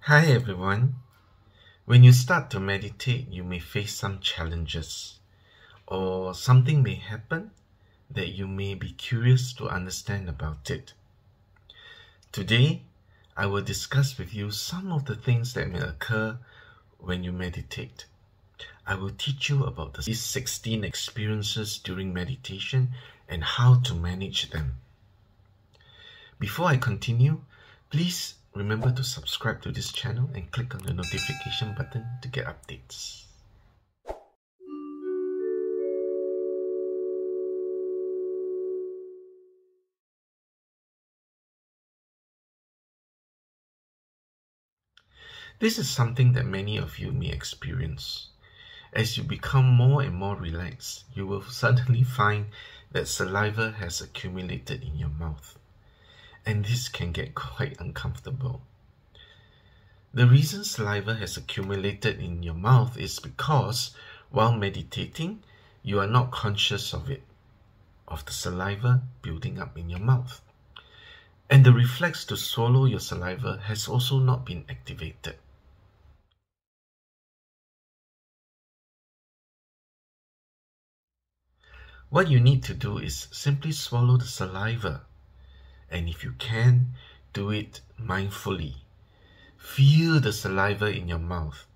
Hi everyone. When you start to meditate, you may face some challenges, or something may happen that you may be curious to understand about it. Today, I will discuss with you some of the things that may occur when you meditate. I will teach you about these 16 experiences during meditation and how to manage them. Before I continue, please remember to subscribe to this channel and click on the notification button to get updates. This is something that many of you may experience. As you become more and more relaxed, you will suddenly find that saliva has accumulated in your mouth. And this can get quite uncomfortable. The reason saliva has accumulated in your mouth is because while meditating, you are not conscious of it, of the saliva building up in your mouth. And the reflex to swallow your saliva has also not been activated. What you need to do is simply swallow the saliva. And if you can, do it mindfully. Feel the saliva in your mouth.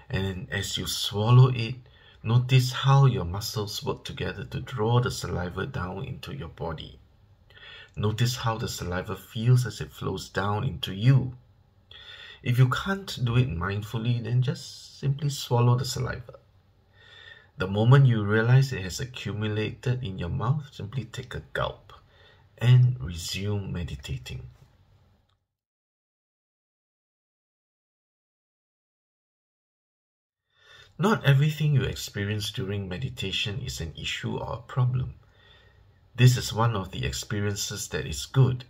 And as you swallow it, notice how your muscles work together to draw the saliva down into your body. Notice how the saliva feels as it flows down into you. If you can't do it mindfully, then just simply swallow the saliva. The moment you realize it has accumulated in your mouth, simply take a gulp and resume meditating. Not everything you experience during meditation is an issue or a problem. This is one of the experiences that is good.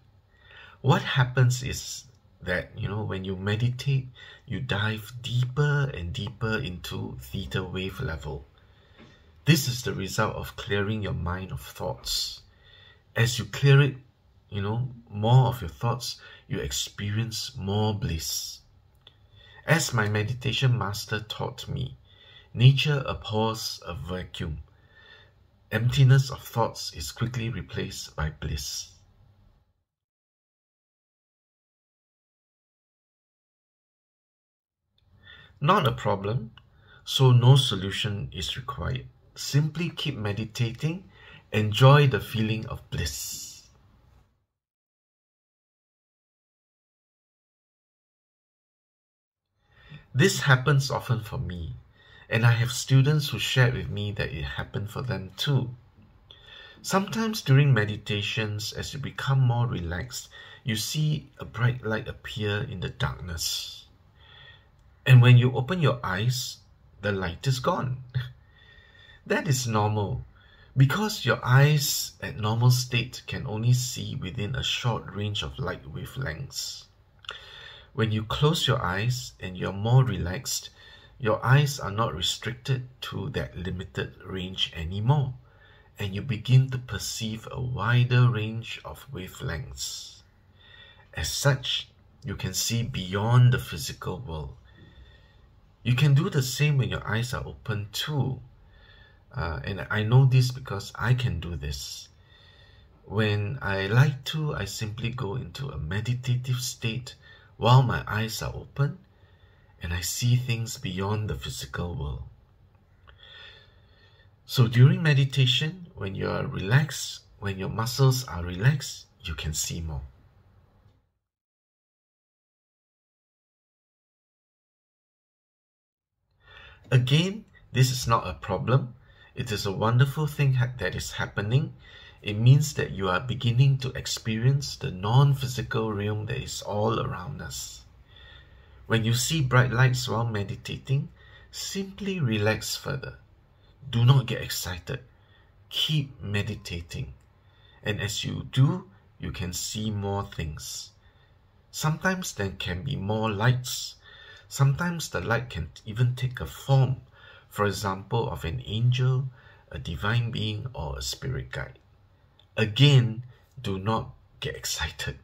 What happens is that, when you meditate, you dive deeper and deeper into theta wave level. This is the result of clearing your mind of thoughts. As you clear it, more of your thoughts, you experience more bliss. As my meditation master taught me, nature abhors a vacuum. Emptiness of thoughts is quickly replaced by bliss. Not a problem, so no solution is required. Simply keep meditating, enjoy the feeling of bliss. This happens often for me, and I have students who shared with me that it happened for them too. Sometimes during meditations, as you become more relaxed, you see a bright light appear in the darkness. And when you open your eyes, the light is gone. That is normal, because your eyes at normal state can only see within a short range of light wavelengths. When you close your eyes and you're more relaxed, your eyes are not restricted to that limited range anymore, and you begin to perceive a wider range of wavelengths. As such, you can see beyond the physical world. You can do the same when your eyes are open too. And I know this because I can do this. When I like to, I simply go into a meditative state while my eyes are open, and I see things beyond the physical world. So during meditation, when you are relaxed, when your muscles are relaxed, you can see more. Again, this is not a problem. It is a wonderful thing that is happening. It means that you are beginning to experience the non-physical realm that is all around us. When you see bright lights while meditating, simply relax further. Do not get excited. Keep meditating. And as you do, you can see more things. Sometimes there can be more lights. Sometimes the light can even take a form, for example, of an angel, a divine being, or a spirit guide. Again, do not get excited.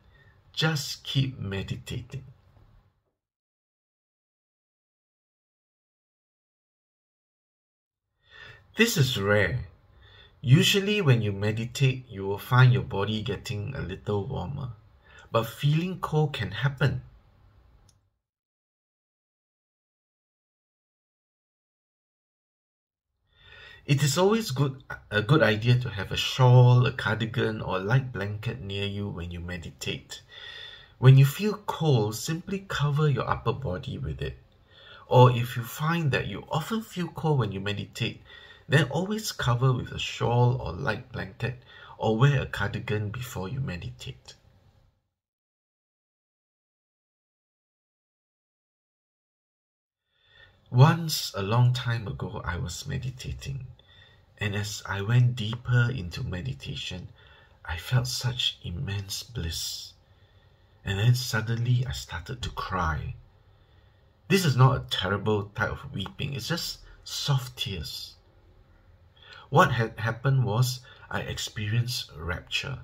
Just keep meditating. This is rare. Usually when you meditate, you will find your body getting a little warmer, but feeling cold can happen. It is always a good idea to have a shawl, a cardigan, or a light blanket near you when you meditate. When you feel cold, simply cover your upper body with it. Or if you find that you often feel cold when you meditate, then always cover with a shawl or light blanket, or wear a cardigan before you meditate. Once, a long time ago, I was meditating, and as I went deeper into meditation, I felt such immense bliss. And then suddenly I started to cry. This is not a terrible type of weeping, it's just soft tears. What had happened was I experienced rapture.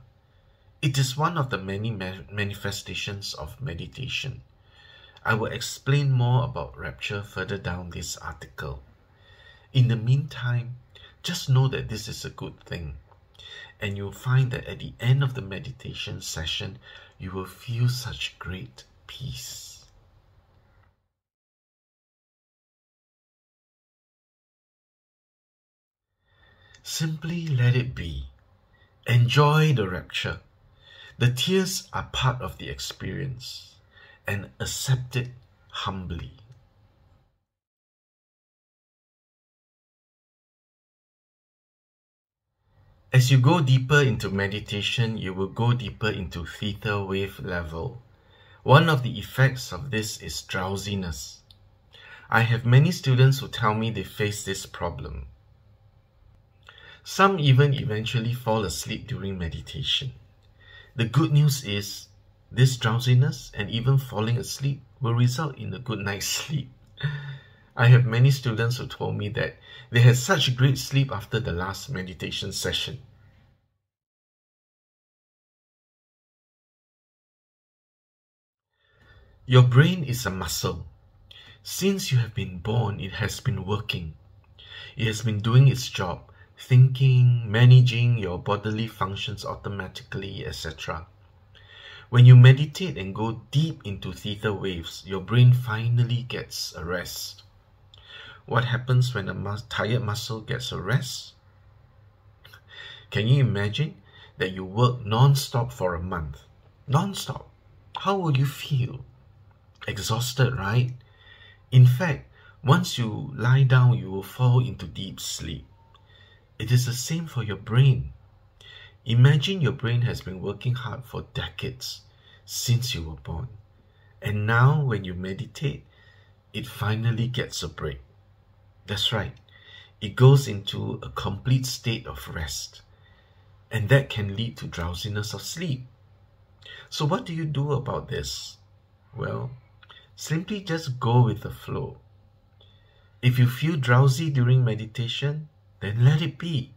It is one of the many manifestations of meditation. I will explain more about rapture further down this article. In the meantime, just know that this is a good thing, and you'll find that at the end of the meditation session, you will feel such great peace. Simply let it be. Enjoy the rapture. The tears are part of the experience, and accept it humbly. As you go deeper into meditation, you will go deeper into theta wave level. One of the effects of this is drowsiness. I have many students who tell me they face this problem. Some even eventually fall asleep during meditation. The good news is, this drowsiness and even falling asleep will result in a good night's sleep. I have many students who told me that they had such great sleep after the last meditation session. Your brain is a muscle. Since you have been born, it has been working. It has been doing its job, thinking, managing your bodily functions automatically, etc. When you meditate and go deep into theta waves, your brain finally gets a rest. What happens when a tired muscle gets a rest? Can you imagine that you work non-stop for a month? Non-stop. How will you feel? Exhausted, right? In fact, once you lie down, you will fall into deep sleep. It is the same for your brain. Imagine your brain has been working hard for decades since you were born. And now when you meditate, it finally gets a break. That's right. It goes into a complete state of rest. And that can lead to drowsiness of sleep. So what do you do about this? Well, simply just go with the flow. If you feel drowsy during meditation, then let it be.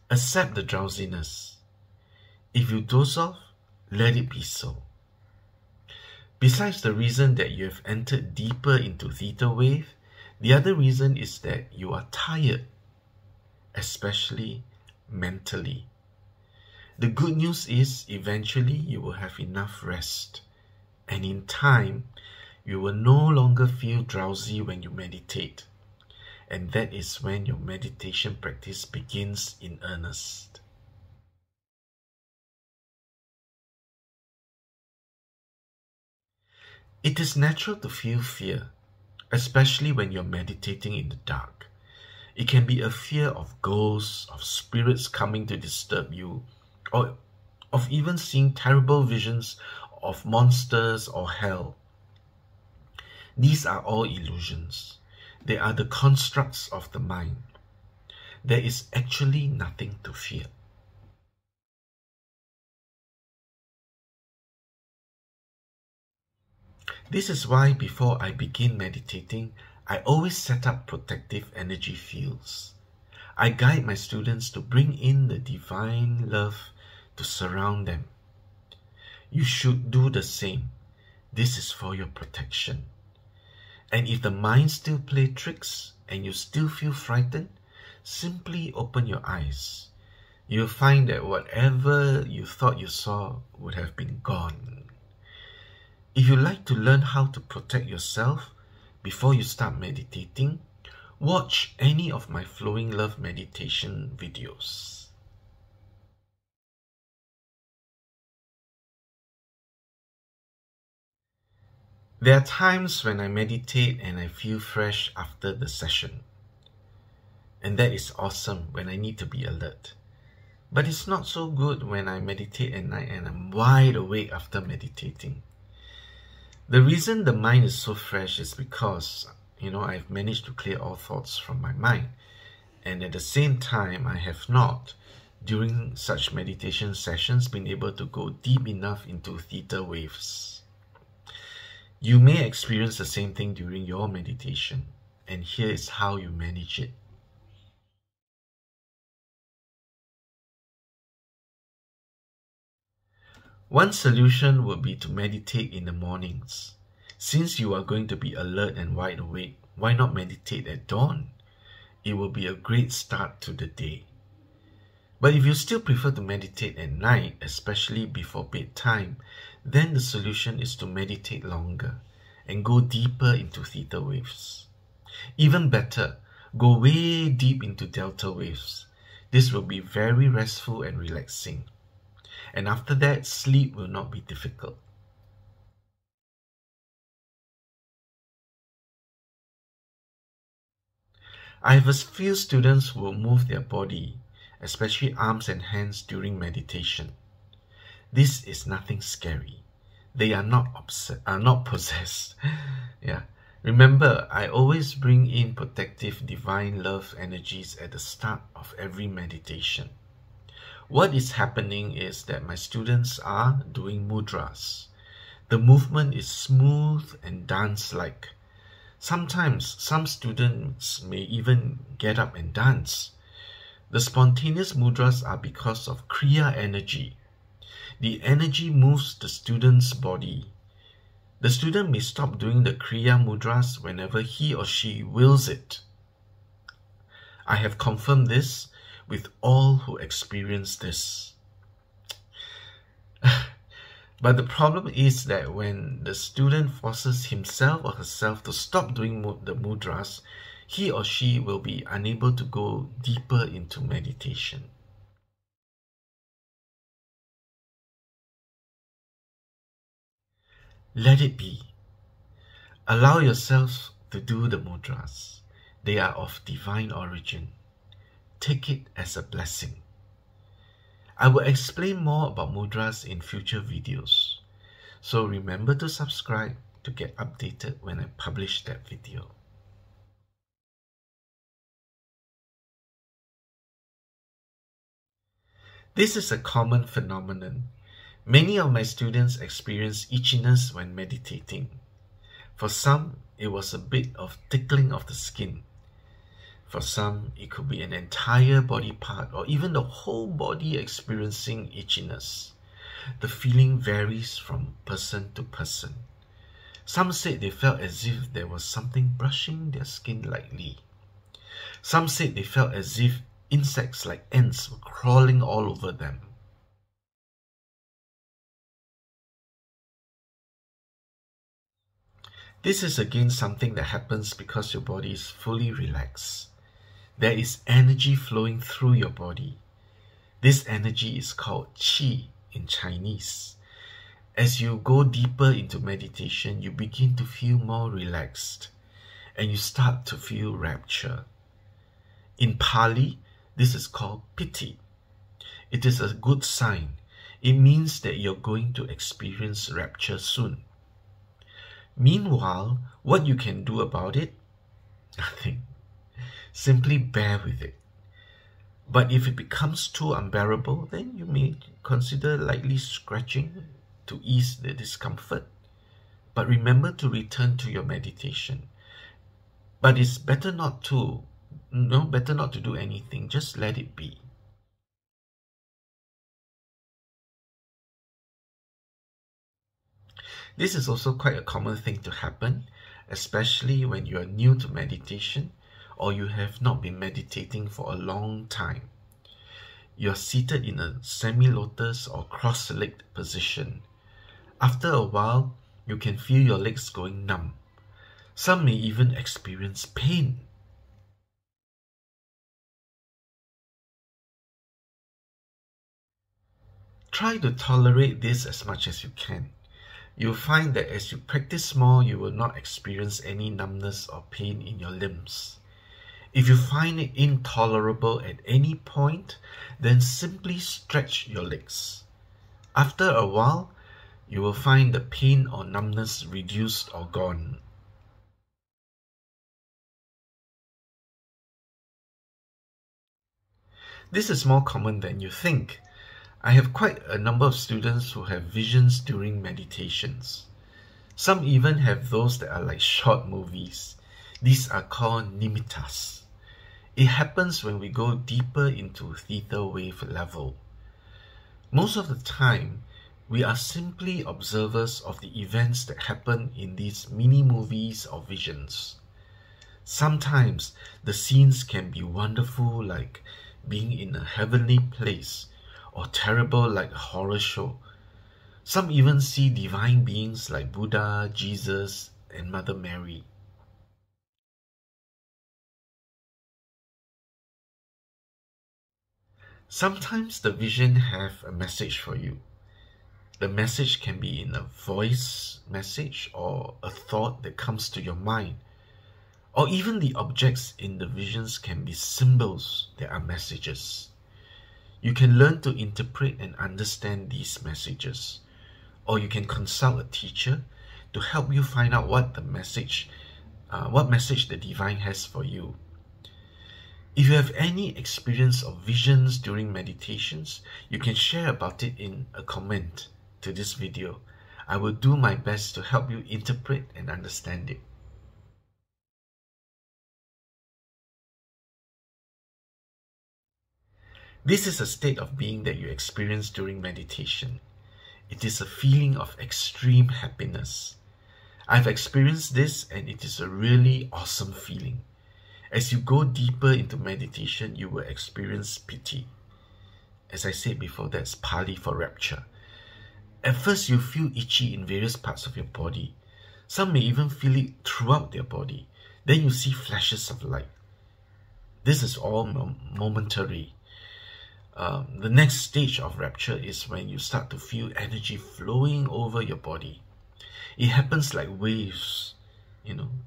Accept the drowsiness. If you doze off, let it be so. Besides the reason that you have entered deeper into theta wave, the other reason is that you are tired, especially mentally. The good news is eventually you will have enough rest, and in time, you will no longer feel drowsy when you meditate. And that is when your meditation practice begins in earnest. It is natural to feel fear, especially when you're meditating in the dark. It can be a fear of ghosts, of spirits coming to disturb you, or of even seeing terrible visions of monsters or hell. These are all illusions. They are the constructs of the mind. There is actually nothing to fear. This is why before I begin meditating, I always set up protective energy fields. I guide my students to bring in the divine love to surround them. You should do the same. This is for your protection. And if the mind still plays tricks and you still feel frightened, simply open your eyes. You'll find that whatever you thought you saw would have been gone. If you like to learn how to protect yourself before you start meditating, watch any of my Flowing Love meditation videos. There are times when I meditate and I feel fresh after the session. And that is awesome when I need to be alert. But it's not so good when I meditate at night and I'm wide awake after meditating. The reason the mind is so fresh is because, I've managed to clear all thoughts from my mind. And at the same time, I have not, during such meditation sessions, been able to go deep enough into theta waves. You may experience the same thing during your meditation, and here is how you manage it. One solution would be to meditate in the mornings. Since you are going to be alert and wide awake, why not meditate at dawn? It will be a great start to the day. But if you still prefer to meditate at night, especially before bedtime, then the solution is to meditate longer and go deeper into theta waves. Even better, go way deep into delta waves. This will be very restful and relaxing. And after that, sleep will not be difficult. I have a few students who will move their body, especially arms and hands during meditation. This is nothing scary. They are not possessed. Yeah. Remember, I always bring in protective divine love energies at the start of every meditation. What is happening is that my students are doing mudras. The movement is smooth and dance-like. Sometimes some students may even get up and dance. The spontaneous mudras are because of Kriya energy. The energy moves the student's body. The student may stop doing the Kriya mudras whenever he or she wills it. I have confirmed this with all who experience this. But the problem is that when the student forces himself or herself to stop doing the mudras, he or she will be unable to go deeper into meditation. Let it be. Allow yourself to do the mudras. They are of divine origin. Take it as a blessing. I will explain more about mudras in future videos, so remember to subscribe to get updated when I publish that video. This is a common phenomenon. Many of my students experience itchiness when meditating. For some, it was a bit of tickling of the skin. For some, it could be an entire body part or even the whole body experiencing itchiness. The feeling varies from person to person. Some said they felt as if there was something brushing their skin lightly. Some said they felt as if insects like ants were crawling all over them. This is again something that happens because your body is fully relaxed. There is energy flowing through your body. This energy is called qi in Chinese. As you go deeper into meditation, you begin to feel more relaxed and you start to feel rapture. In Pali, this is called piti. It is a good sign. It means that you're going to experience rapture soon. Meanwhile, what you can do about it? Nothing. Simply bear with it. But if it becomes too unbearable, then you may consider lightly scratching to ease the discomfort. But remember to return to your meditation. But it's better not to do anything. Just let it be. This is also quite a common thing to happen, especially when you are new to meditation or you have not been meditating for a long time. You are seated in a semi-lotus or cross-legged position. After a while, you can feel your legs going numb. Some may even experience pain. Try to tolerate this as much as you can. You'll find that as you practice more, you will not experience any numbness or pain in your limbs. If you find it intolerable at any point, then simply stretch your legs. After a while, you will find the pain or numbness reduced or gone. This is more common than you think. I have quite a number of students who have visions during meditations. Some even have those that are like short movies. These are called nimittas. It happens when we go deeper into theta wave level. Most of the time, we are simply observers of the events that happen in these mini-movies or visions. Sometimes the scenes can be wonderful, like being in a heavenly place, or terrible like a horror show. Some even see divine beings like Buddha, Jesus, and Mother Mary. Sometimes the vision have a message for you. The message can be in a voice message or a thought that comes to your mind. Or even the objects in the visions can be symbols that are messages. You can learn to interpret and understand these messages, or you can consult a teacher to help you find out what message the divine has for you. If you have any experience of visions during meditations, you can share about it in a comment to this video. I will do my best to help you interpret and understand it. This is a state of being that you experience during meditation. It is a feeling of extreme happiness. I've experienced this and it is a really awesome feeling. As you go deeper into meditation, you will experience piti. As I said before, that's Pali for rapture. At first, you feel itchy in various parts of your body. Some may even feel it throughout their body. Then you see flashes of light. This is all momentary. The next stage of rapture is when you start to feel energy flowing over your body. It happens like waves,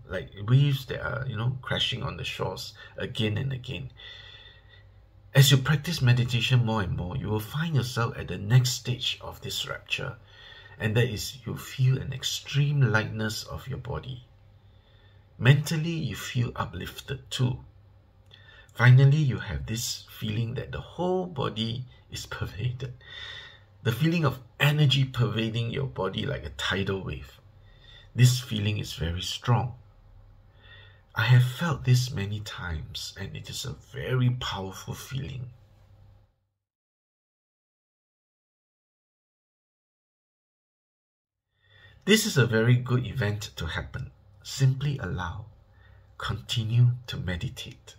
like waves that are, crashing on the shores again and again. As you practice meditation more and more, you will find yourself at the next stage of this rapture, and that is you feel an extreme lightness of your body. Mentally, you feel uplifted too. Finally, you have this feeling that the whole body is pervaded. The feeling of energy pervading your body like a tidal wave. This feeling is very strong. I have felt this many times and it is a very powerful feeling. This is a very good event to happen. Simply allow. Continue to meditate.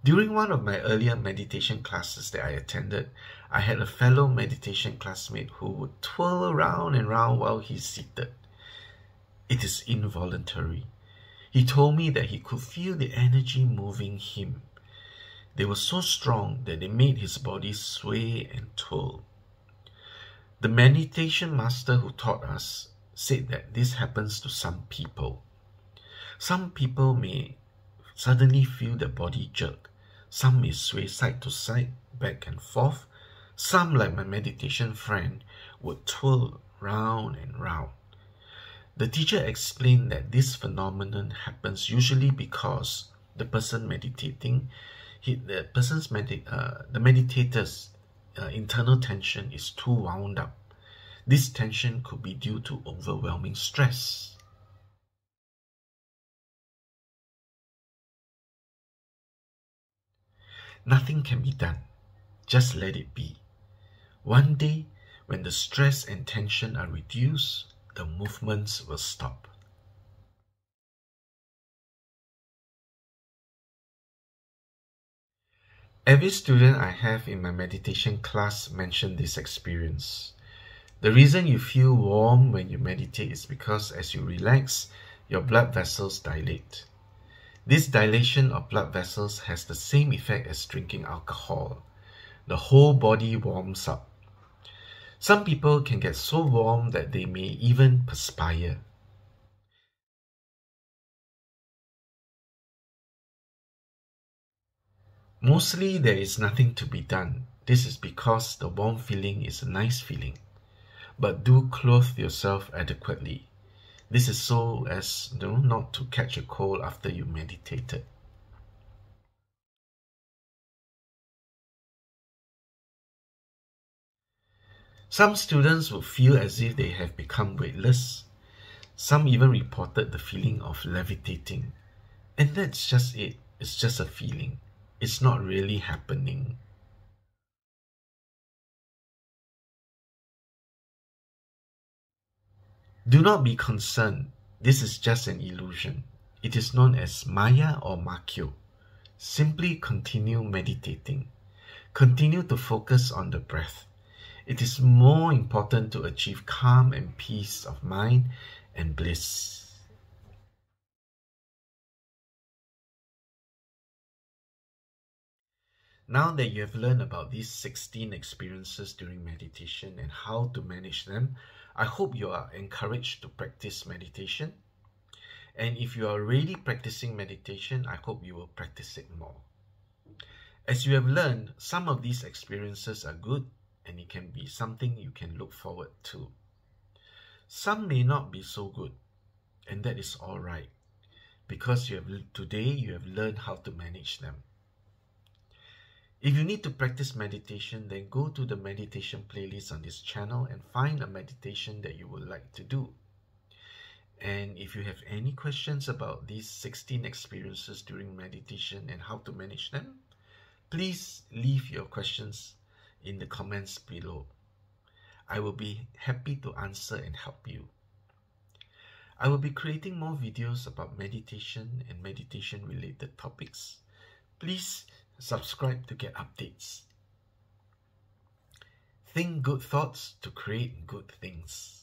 During one of my earlier meditation classes that I attended, I had a fellow meditation classmate who would twirl around and round while he's seated. It is involuntary. He told me that he could feel the energy moving him. They were so strong that they made his body sway and twirl. The meditation master who taught us said that this happens to some people. Some people may suddenly feel the body jerk. Some may sway side to side, back and forth. Some, like my meditation friend, would twirl round and round. The teacher explained that this phenomenon happens usually because the person meditating, the meditator's internal tension is too wound up. This tension could be due to overwhelming stress. Nothing can be done. Just let it be. One day, when the stress and tension are reduced, the movements will stop. Every student I have in my meditation class mentioned this experience. The reason you feel warm when you meditate is because as you relax, your blood vessels dilate. This dilation of blood vessels has the same effect as drinking alcohol. The whole body warms up. Some people can get so warm that they may even perspire. Mostly there is nothing to be done. This is because the warm feeling is a nice feeling. But do clothe yourself adequately. This is so as not to catch a cold after you meditated. Some students will feel as if they have become weightless. Some even reported the feeling of levitating. And that's just it. It's just a feeling. It's not really happening. Do not be concerned. This is just an illusion. It is known as Maya or Makyo. Simply continue meditating. Continue to focus on the breath. It is more important to achieve calm and peace of mind and bliss. Now that you have learned about these 16 experiences during meditation and how to manage them, I hope you are encouraged to practice meditation. And if you are already practicing meditation, I hope you will practice it more. As you have learned, some of these experiences are good and it can be something you can look forward to. Some may not be so good, and that is all right, because today you have learned how to manage them. If you need to practice meditation, then go to the meditation playlist on this channel and find a meditation that you would like to do. And if you have any questions about these 16 experiences during meditation and how to manage them, please leave your questions in the comments below. I will be happy to answer and help you. I will be creating more videos about meditation and meditation related topics. Please subscribe to get updates. Think good thoughts to create good things.